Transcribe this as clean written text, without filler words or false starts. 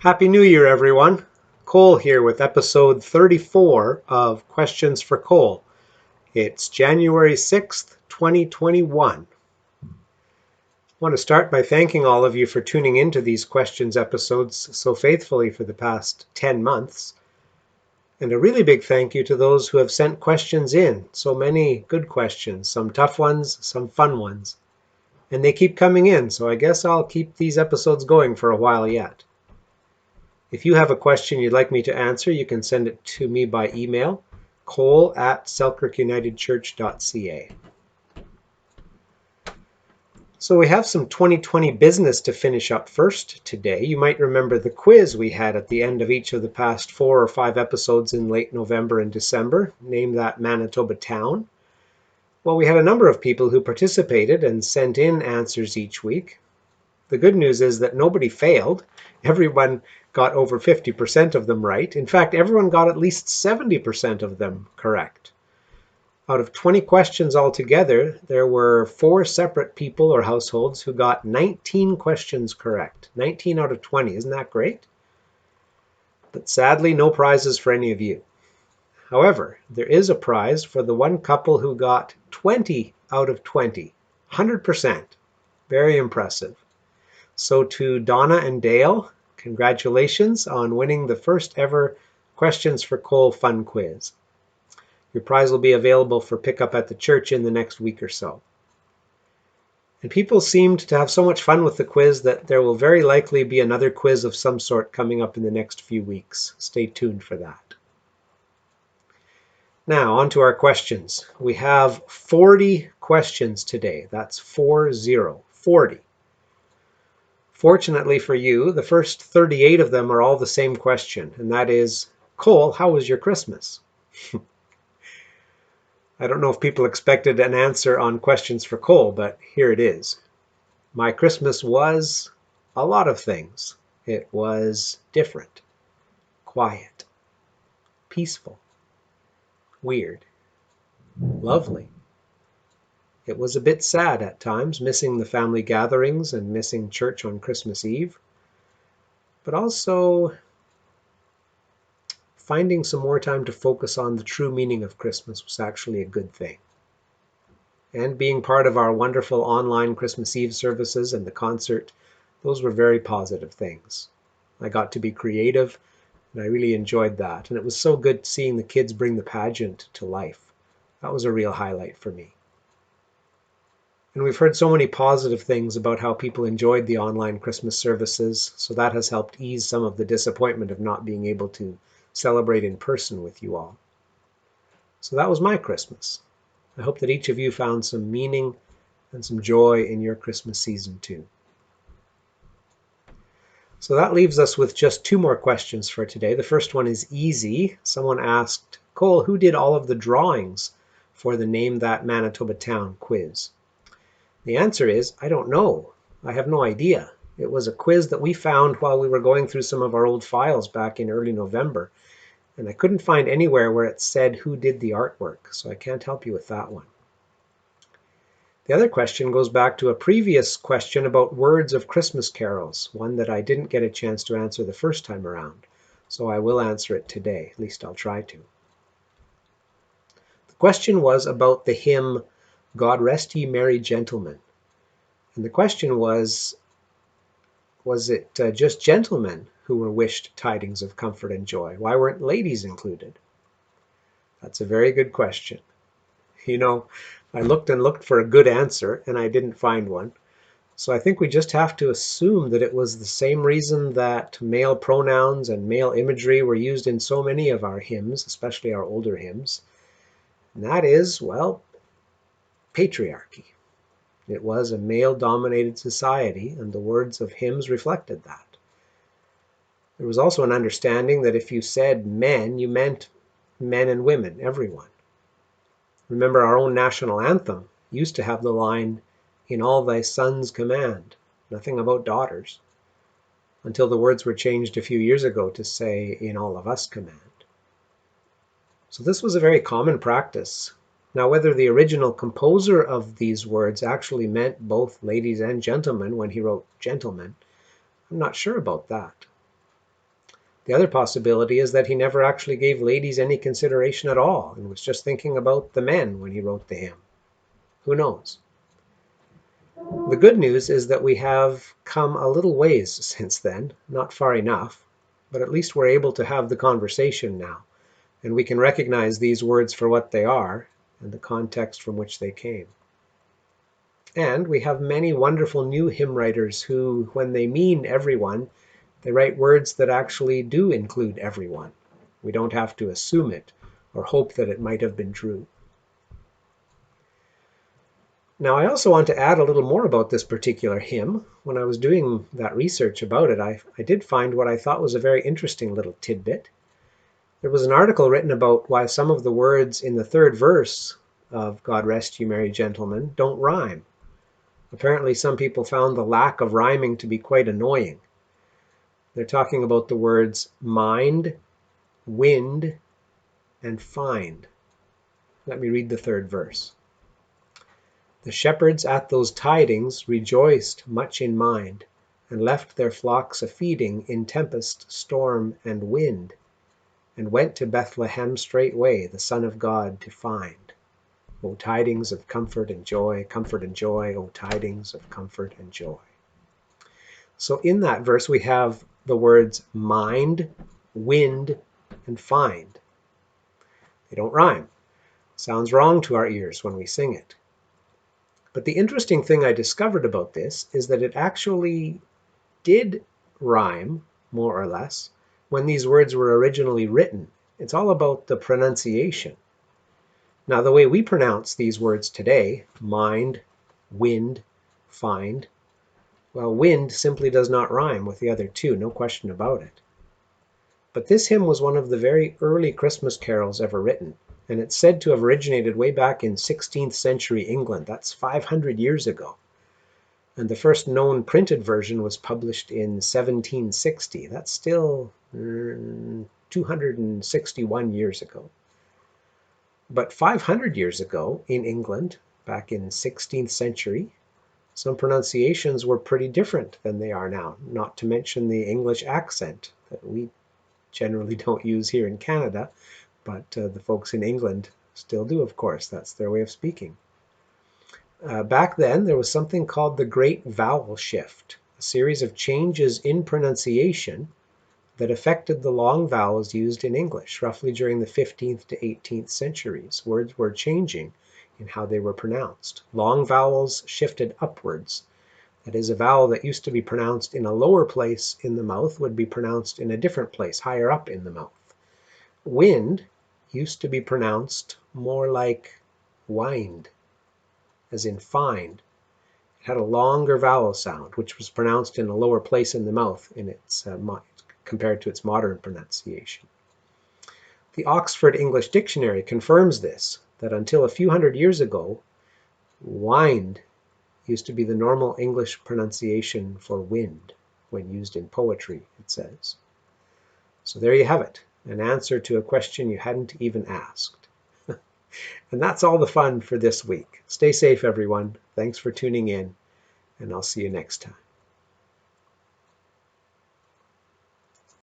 Happy New Year, everyone. Cole here with episode 34 of Questions for Cole. It's January 6th, 2021. I want to start by thanking all of you for tuning into these questions episodes so faithfully for the past 10 months. And a really big thank you to those who have sent questions in. So many good questions, some tough ones, some fun ones. And they keep coming in, so I guess I'll keep these episodes going for a while yet. If you have a question you'd like me to answer, you can send it to me by email, cole@selkirkunitedchurch.ca. So we have some 2020 business to finish up first today. You might remember the quiz we had at the end of each of the past 4 or 5 episodes in late November and December. Name that Manitoba town. Well, we had a number of people who participated and sent in answers each week. The good news is that nobody failed. Everyone got over 50% of them right. In fact, everyone got at least 70% of them correct. Out of 20 questions altogether, there were 4 separate people or households who got 19 questions correct. 19 out of 20. Isn't that great? But sadly, no prizes for any of you. However, there is a prize for the one couple who got 20 out of 20. 100%. Very impressive. So to Donna and Dale, congratulations on winning the first ever Questions for Cole Fun Quiz. Your prize will be available for pickup at the church in the next week or so. And people seemed to have so much fun with the quiz that there will very likely be another quiz of some sort coming up in the next few weeks. Stay tuned for that. Now, on to our questions. We have 40 questions today. That's 40. 40. Fortunately for you, the first 38 of them are all the same question, and that is, Cole, how was your Christmas? I don't know if people expected an answer on Questions for Cole, but here it is. My Christmas was a lot of things. It was different, quiet, peaceful, weird, lovely. It was a bit sad at times, missing the family gatherings and missing church on Christmas Eve, but also finding some more time to focus on the true meaning of Christmas was actually a good thing. And being part of our wonderful online Christmas Eve services and the concert, those were very positive things. I got to be creative, and I really enjoyed that. And it was so good seeing the kids bring the pageant to life. That was a real highlight for me. And we've heard so many positive things about how people enjoyed the online Christmas services, so that has helped ease some of the disappointment of not being able to celebrate in person with you all. So that was my Christmas. I hope that each of you found some meaning and some joy in your Christmas season too. So that leaves us with just 2 more questions for today. The first one is easy. Someone asked, Cole, who did all of the drawings for the Name That Manitoba Town quiz? The answer is, I don't know. I have no idea. It was a quiz that we found while we were going through some of our old files back in early November, and I couldn't find anywhere where it said who did the artwork, so I can't help you with that one. The other question goes back to a previous question about words of Christmas carols, one that I didn't get a chance to answer the first time around, so I will answer it today, at least I'll try to. The question was about the hymn, God Rest Ye Merry Gentlemen. And the question was it just gentlemen who were wished tidings of comfort and joy? Why weren't ladies included? That's a very good question. You know, I looked and looked for a good answer, and I didn't find one. So I think we just have to assume that it was the same reason that male pronouns and male imagery were used in so many of our hymns, especially our older hymns. And that is, well, patriarchy. It was a male-dominated society, and the words of hymns reflected that. There was also an understanding that if you said men, you meant men and women, everyone. Remember, our own national anthem used to have the line, in all thy sons command, nothing about daughters, until the words were changed a few years ago to say, in all of us command. So this was a very common practice. Now, whether the original composer of these words actually meant both ladies and gentlemen when he wrote gentlemen, I'm not sure about that. The other possibility is that he never actually gave ladies any consideration at all and was just thinking about the men when he wrote the hymn. Who knows? The good news is that we have come a little ways since then, not far enough, but at least we're able to have the conversation now, and we can recognize these words for what they are and the context from which they came. And we have many wonderful new hymn writers who, when they mean everyone, they write words that actually do include everyone. We don't have to assume it or hope that it might have been true. Now, I also want to add a little more about this particular hymn. When I was doing that research about it, I did find what I thought was a very interesting little tidbit. There was an article written about why some of the words in the third verse of God Rest You Merry Gentlemen don't rhyme. Apparently, some people found the lack of rhyming to be quite annoying. They're talking about the words mind, wind, and find. Let me read the third verse. The shepherds at those tidings rejoiced much in mind, and left their flocks a-feeding in tempest, storm, and wind, and went to Bethlehem straightway the Son of God to find. O tidings of comfort and joy, O tidings of comfort and joy. So in that verse we have the words mind, wind, and find. They don't rhyme. Sounds wrong to our ears when we sing it. But the interesting thing I discovered about this is that it actually did rhyme, more or less, when these words were originally written. It's all about the pronunciation. Now, the way we pronounce these words today, mind, wind, find, well, wind simply does not rhyme with the other two, no question about it. But this hymn was one of the very early Christmas carols ever written, and it's said to have originated way back in 16th century England. That's 500 years ago. And the first known printed version was published in 1760. That's still 261 years ago. But 500 years ago in England, back in 16th century, some pronunciations were pretty different than they are now, not to mention the English accent that we generally don't use here in Canada, but the folks in England still do, of course. That's their way of speaking. Back then, there was something called the Great Vowel Shift, a series of changes in pronunciation that affected the long vowels used in English, roughly during the 15th to 18th centuries. Words were changing in how they were pronounced. Long vowels shifted upwards. That is, a vowel that used to be pronounced in a lower place in the mouth would be pronounced in a different place, higher up in the mouth. Wind used to be pronounced more like wind, as in find. It had a longer vowel sound, which was pronounced in a lower place in the mouth in its compared to its modern pronunciation. The Oxford English Dictionary confirms this, that until a few hundred years ago, wind used to be the normal English pronunciation for wind when used in poetry, it says. So there you have it, an answer to a question you hadn't even asked. And that's all the fun for this week. Stay safe, everyone. Thanks for tuning in, and I'll see you next time.